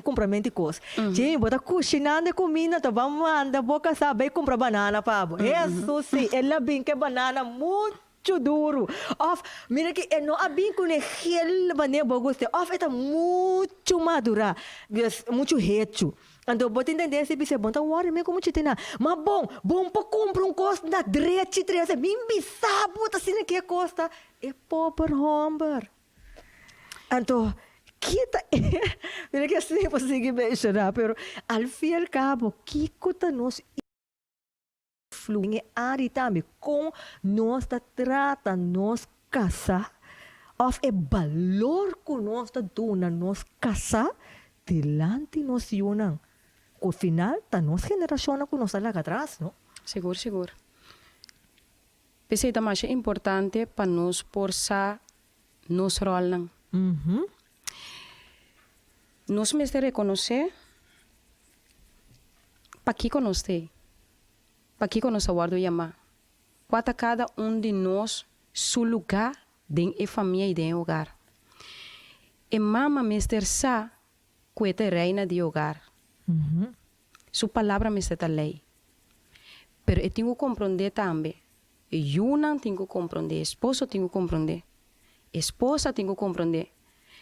compramento de coisas. Jamie, bota cozinhando comida, tá vamos mandar boca saber comprar banana pabo. Isso sim, ela bem que banana muito duro. Of, mira que não há bem com aquele banana bogoste. Of, é muito madura, muito reto. Então, vou entender se você bom, então, olha, me como te tem na. Mas bom para comprar costa na direita, três, bem bisabo, tá sendo que costa é pobre homem. Então, que tá, mira que assim você consegue mencionar, pero al fim e al cabo, que coisa nos flui ali também com nós trata nós casa, of é valor que nós dona nós casa delante nós yunang. Ao final, tá nossa geração com nós lá atrás, não? Seguro. Pensei também é importante para nós forçar nos rol. Nós mesmo reconhecer para que conosco para que conosco guardo chamar. Quanto cada de nós seu lugar dentro da família e dentro do hogar. E mama mestre sa que reina de hogar. Sua palavra mestre é lei. Pero eu tenho que compreender também. Eu não tenho que compreender. Esposo tenho que compreender. Esposa tenho que compreender.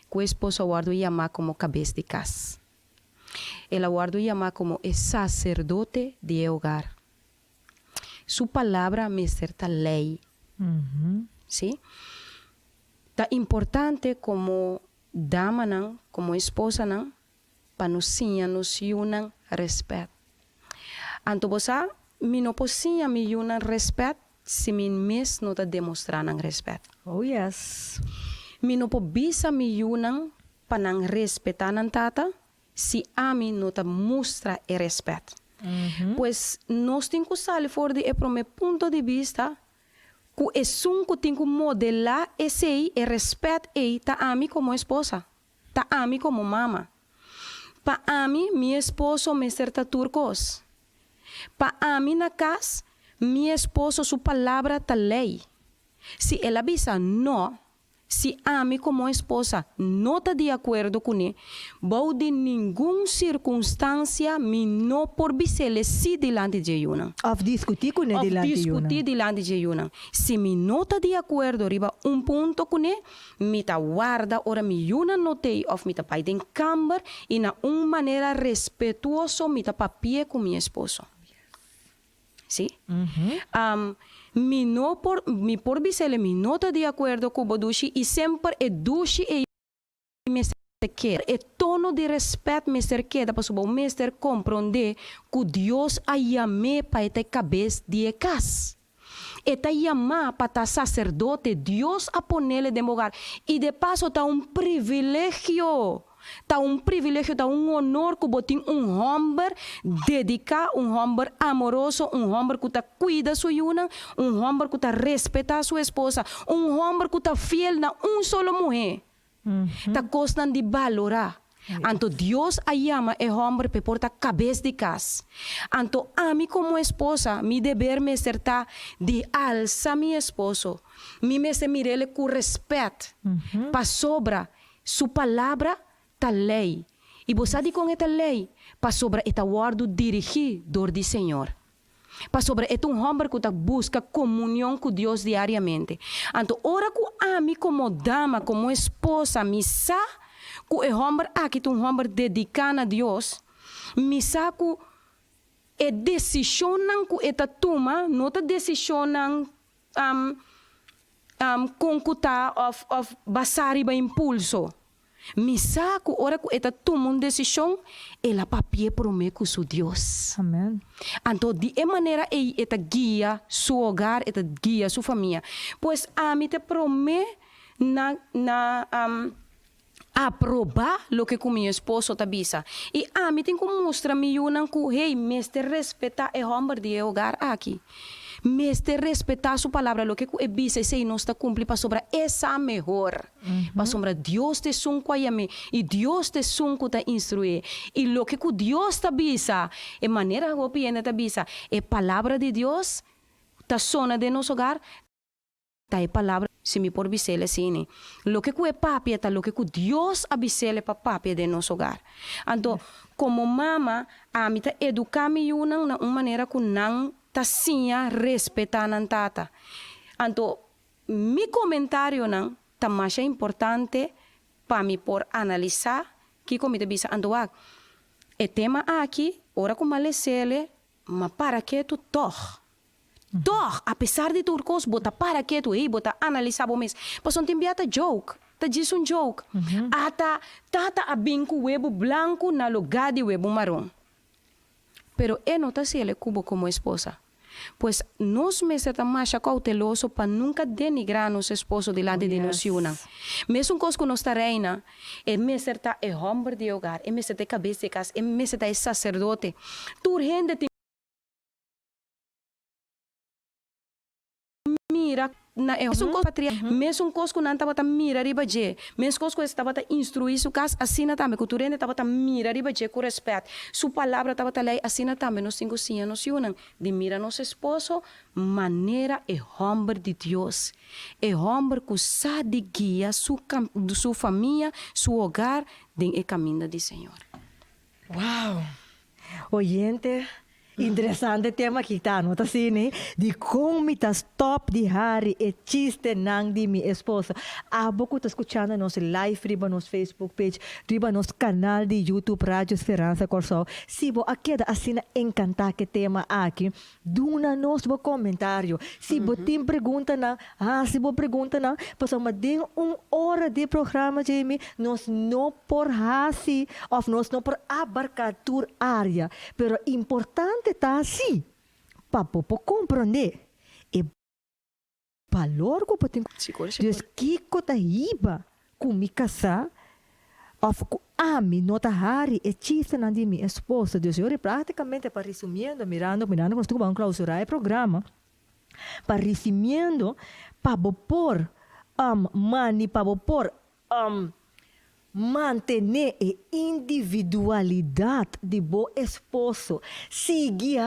Que o esposo guarda chamar como cabeça de casa. Ela guarda chamar como o sacerdote de hogar. Sua palavra mestre é lei. Sim? Tá importante como dama não, como esposa não, para nos unam respeito. Anto você me não posso me unam respeito se me mes não está demonstrando respeito. Oh, yes. Me não posso me unam para não respeitar não tata se a mim não está mostra respeito. Pois nós temos que sair fora de para meu ponto de vista que é que tem que modelar esse respeito tá a mim como esposa, tá a mim como mama. Pa a mim, meu esposo me certa turcos. Pa a mim na casa, meu esposo sua palavra tá lei. Se ela avisa não, se a mim como esposa não está de acordo com ele, vou de nenhuma circunstância me não por bisele si delante de Yuna. Of discutir com ele delante de discutir delante de Yuna. Se me não está de acordo riba ponto com ele, me ta guarda ora me Yuna notei of me ta pai den camber e na maneira respetuoso me ta papie com meu esposo. ¿Sí? Mi por bisele mi nota de acuerdo com o dushi e sempre é dushi e me queda. E tono de respeito me queda para o mestre compreender que Deus a chamé para ter cabeça de casa. E tá chamar para estar sacerdote, Deus a ponerle de lugar. E de passo tá privilégio. Tá privilégio, tá honor que botin homem dedicado, homem amoroso, homem que tá cuida sua yuna, homem que tá respeita sua esposa, homem que tá fiel na solo mulher. Tá gostando de valorar. Anto Deus a chama é homem para portar cabeça de casa. Anto a mim como esposa, mi dever me certa de alçar meu esposo. Me se mirele com respeito. Para sobra sua palavra ta lei. E você com esta lei, para sobre esta guardo dirigidor do Senhor. Para sobre é homem que busca comunhão com Deus diariamente. Então, ora que a mim como dama, como esposa, me sa que é homem aqui homem dedicado a Deus, me sa que é decisão que esta toma, não está decisão com que está of basar e impulso. Me saco, ora que esta toma uma decisão, ela papie promete com seu Deus. Amém. Então, de maneira ela guia seu hogar, ela guia sua família. Pois a mim te promete aprovar o que com meu esposo tá bisa. E a mim tem que mostrar me unam que, hey, mestre respeita o homem de hogar aqui. Mestre respeitar sua palavra, lo que é bisa se não está cumprir para sobra essa melhor. Para sobra Deus te sunco a mim e Deus te sunco te instruir. E lo que Deus te bisa, é maneira que piena te bisa, é palavra de Deus, ta sona de nosso hogar, ta é palavra se me por bisele sine. Lo que é papi, ta lo que Deus abisele para papi de nosso hogar. Então, como mama, a mim ta educar me unam na uma maneira que não ta sinha respeitar nan tata. Então, mi comentário não tá mais importante para me por analisar que como te bisa ando a e tema aqui, ora como alecele, mas para que tu toh? Toh, apesar de turcos, bota para que tu bota analisar bom mês. Pois não tem biata joke. Tá diz joke. Ata tata a binco webo branco na lugar de webo marrom. Pero não tá se ele cubo como esposa. Pois nós me estamos mais cauteloso para nunca denigrar nosso esposo delante de nós una. Mesmo coisa que nós reina, é me certa é homem de hogar, é me certa cabeça de casa, é me certa é sacerdote. Tu gente tem mira na mesmo patria, mesmo coisa que não estava a mira riba je, mesmo coisa que estava a instruir su casa, assim também, que o turene estava a mira riba je com respeito, su palavra estava a lei, assim também, nós cinco sim, nós unam, de mira nosso esposo, maneira é homem de Deus, é homem que sabe de guia sua família, seu hogar, em caminho do Senhor. Wow. Oyente, interessante tema que está no né? De como estás top de Harry e chiste nang de minha esposa. A pouco está escutando nosso live, riba nosso Facebook page, riba nosso canal de YouTube Rádio Esperança Corsol. Se você queda assim encantar que tema aqui, duna nos bo comentário. Se você tem pergunta na, se você pergunta na, passamos de hora de programa, Jamie, nós não por hasi, ou nós não por abarcar toda área, pero importante tá assim, para compreender e valor que tem. Deus que tá riba com me casar, of com ami nota hari e chista na de minha esposa. Deus eu praticamente para resumindo, mirando quando tu vamos clausurar o programa, para resumindo, para por mani para por manter a individualidade de bo esposo, seguir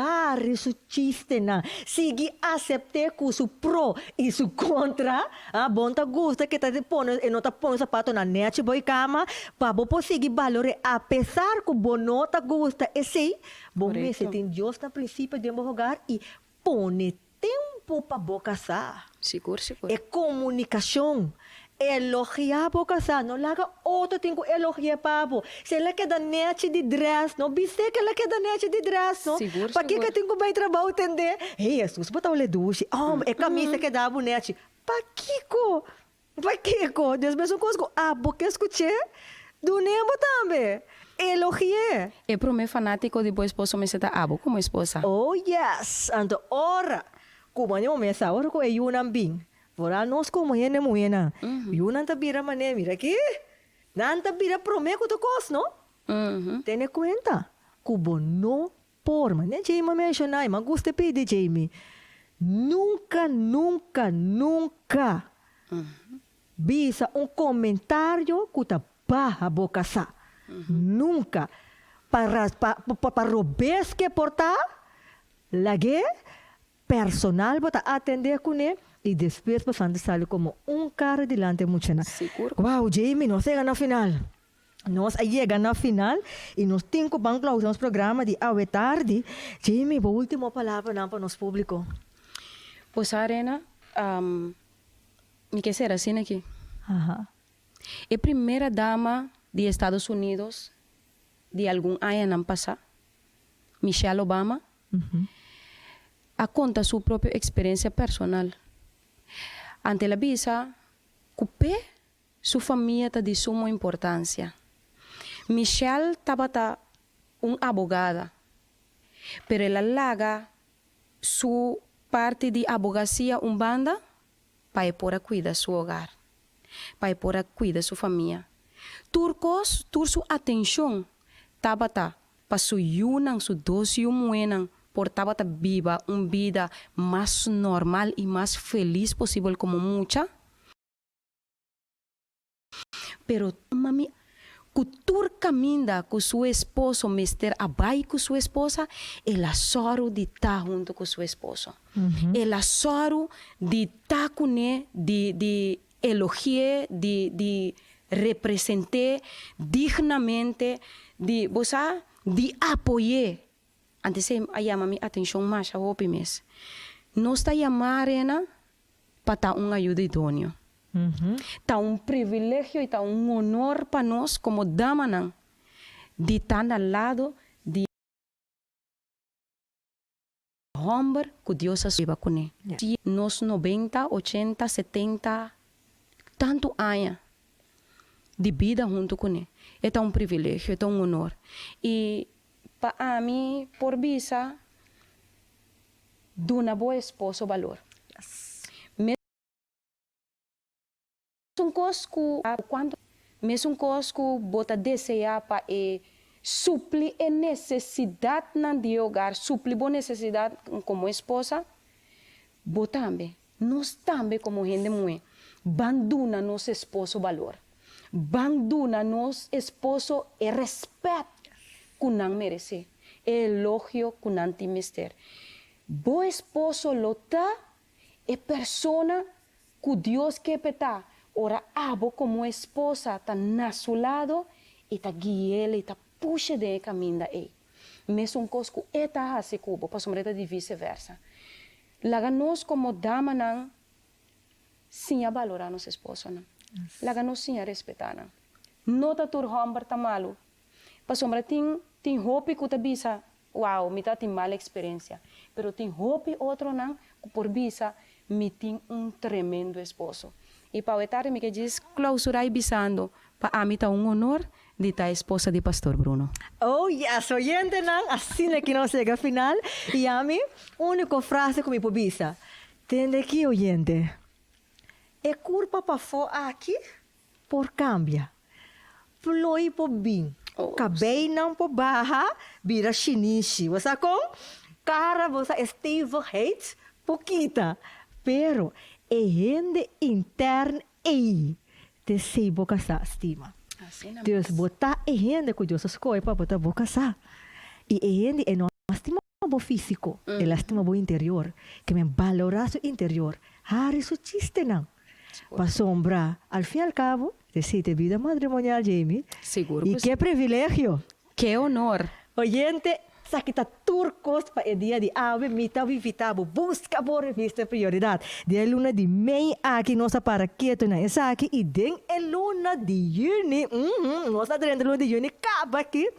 su chiste na, seguir aceitar com su pro e su contra, bom tá gusta que tá de pondo e não tá pondo sapato na net boy cama, para bo seguir valores apesar que bo não tá gusta e sei, bom me se tem Deus na princípio de jogar e pone tempo para bo casar. Seguro. É comunicação. Elogiar por casar, não laga outro tem que elogiar pabo. Se ela quer dar net de dress, não viste que ela quer dar net de dress, não? Seguro. Para que tem que bem trabalho entender? Ei, Jesus, botar o leduche. É camisa que dá bonete. Para que? Deus mesmo coisa. Porque escutei do Nemo também. Elogiar. E para mim fanático de bo esposo me seta abo como esposa. Oh yes, ando ora. Como eu me essa hora com é um bing. Fora nós como é moena. Eu não tá bira mané, mira aqui. Não tá bira prometo tu cos, não? Tem conta. Cubo não por, mané Jamie mencionar, mas gosta pedir Jamie. Nunca visa comentário que tá barra boca sa. Nunca. Para robes que portar, lague personal bota atender com ele. E depois passando sale como cara delante mucho na. Seguro. Wow, Jamie, nós chegamos na final. Nós chegamos na final e nós temos que clausurar nosso programa de hoje tarde. Jamie, a última palavra para nosso público. Pues Arena, me quisiera assim aqui. A primeira dama de Estados Unidos de algum ano não passar, Michelle Obama, a conta sua própria experiência personal. Ante la visa, cupé sua família está de suma importância. Michelle estava uma abogada, pero ela larga sua parte de advocacia banda para poder cuidar seu hogar, para poder cuidar sua família. Turcos, sua atenção estava para sua unang, sua doce moenang, por estava viva vida mais normal e mais feliz possível como muita. Pero mami, cultura caminha com seu esposo, mister abai com sua esposa, ela soro de estar junto com seu esposo. Ela soro de estar com ele, de elogiar, de representar dignamente, de apoiar. Antes de chamar minha atenção mais a opiniões, nós está chamando para dar uma ajuda idônea. Está privilégio e está honor para nós como dama de estar ao lado de homem que Deus ajuda com ele. Nós 90, 80, 70, tanto anos de vida junto com ele. É privilégio, é honor. E para mim, por visa, de uma boa esposa valor. Mesmo que bota desejar para suplir a necessidade de hogar, suplir a necessidade como esposa, bota também. nós também como gente mulher, banduna nosso esposo valor. Banduna nosso esposo e respeito que não merece. Elogio que não tem mister. Bo esposo lota é persona que Deus quer petar. Ora, abo como esposa está na seu lado e está guiando e está puxa de caminho da ei. Mesmo cosco eta hase cubo, para sombreta de vice-versa. Laga nós como dama não, sim a valorar nosso esposo não. Laga nós sim a respeitar não. Nota tur hombar tá malo. Para sombreta tem hope que bisa, wow, me tá tem mala experiência. Pero tem hope outro não, que por bisa me tem tremendo esposo. E para o etar me que diz clausurar bisando, para a mim tá honor de estar esposa de Pastor Bruno. Oh, yes, oyente nang, assim é que não chega ao final. E a mim, única frase que me pobisa. Tende aqui, oyente. É culpa para fora aqui, por cambia. Floi por bem. Cabei não por barra, vira chinichi. Você com? Cara, você Steve Hates, pouquita. Pero, é rende interna aí. Te sei boca sa estima. Deus botar e rende que Deus escolhe para botar boca sa. E rende é não estima bo físico, é estima bo interior, que me valorar seu interior. Hari su chiste não. Para sombra, al fin y al cabo, decide vida matrimonial, Jamie. Seguro. Y qué privilegio. Qué honor. Oyente, sakita turcos para el día de ave, mita vivitabo, busca por revista prioridad. De luna de mei aqui nossa para quieto na esa aqui e den el luna de juni, nossa dentro luna de juni acaba aqui.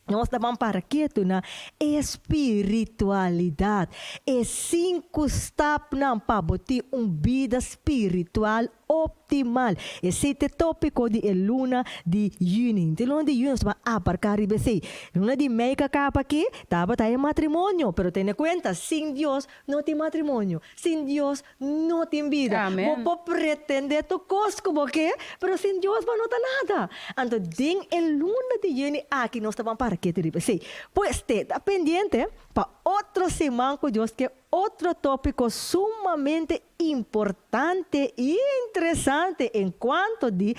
Nós estamos para quieto na espiritualidade. É 5 steps para botar vida espiritual optimal. Esse é o tópico de luna de junho. De luna de junho, nós vamos abarcar e bem. Luna de meio que acaba aqui, estava em matrimônio. Mas tenha conta, sem Deus não tem matrimônio. Sem Deus não tem vida. Amém. Vou pretender tu cosco, porque? Mas sem Deus não tem nada. Então, den luna de junho aqui, nós estamos para quieto e bem. Pois, está pendiente para outra semana com Deus, que outro tópico sumamente importante e interessante enquanto de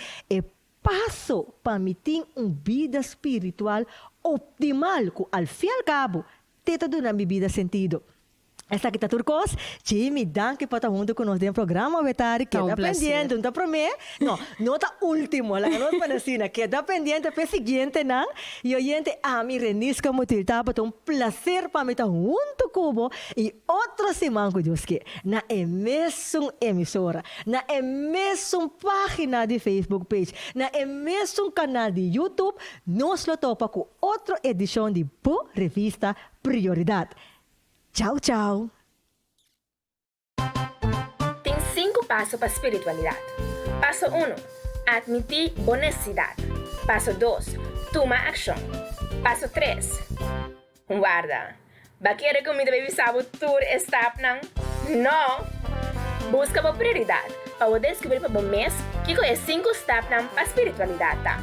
passo para me ter uma vida espiritual optimal, que ao fim e ao cabo, tenta dar minha vida sentido. Esta aqui está turcos, Jimmy, danke por estar junto com nós no programa, Betari, que está pendiente, não está para mim, não está último, la não para cima, que está pendiente para o seguinte, não? E oyente, a mim, Renisca Mutil, está para um prazer para mim estar junto com você, e outra semana com Deus, que na mesma emissora, na mesma página de Facebook page, na mesmo canal de YouTube, nós lo topa com outra edição de Boa Revista Prioridade. Tchau, tchau. Tem 5 passos para a espiritualidade. Passo 1. Admitir honestidade. Passo 2. Toma ação. Passo 3. Guarda. Baqueira comida baby sabo tour stop não? Não. Busca por prioridade. Para descobrir para o mês que é 5 steps para a espiritualidade. Tá?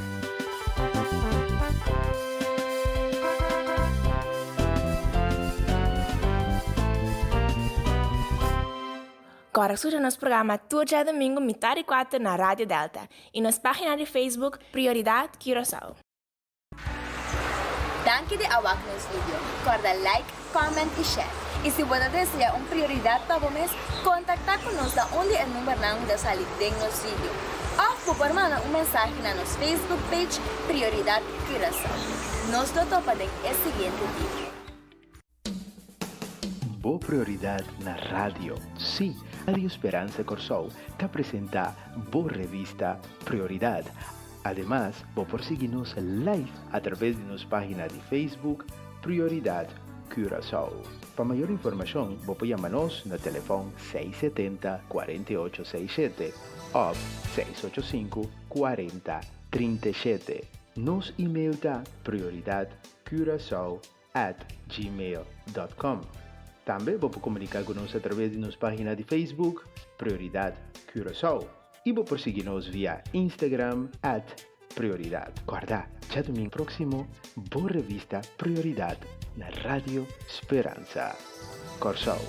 Agora surge nosso programa todo dia domingo, metade e 4 na Rádio Delta e nas páginas de Facebook Prioridade Curaçao. Danke de awak no studio. Corda like, comment e share. E se você deseja uma prioridade para o mês, contacta conosco onde o número não da salir dentro do vídeo. Ou por mandar mensagem na nosso Facebook page Prioridade Curaçao. Nós do topa de seguinte vídeo. Boa prioridade na rádio. Sim, Radio Esperança Corsou te apresenta Boa Revista Prioridade. Además, vos por seguirnos live a través de nuestra página de Facebook Prioridade Curaçao. Para mayor información, vos podés llamarnos no teléfono 670-4867 o 685-4037. Nos email da prioridadecuraçao@gmail.com. Também vou comunicar conosco através de nossa página de Facebook, Prioridade Curaçao. E vou seguir-nos via Instagram, @Prioridade. Guarda, já domingo próximo, boa revista Prioridade na Rádio Esperança Corsou.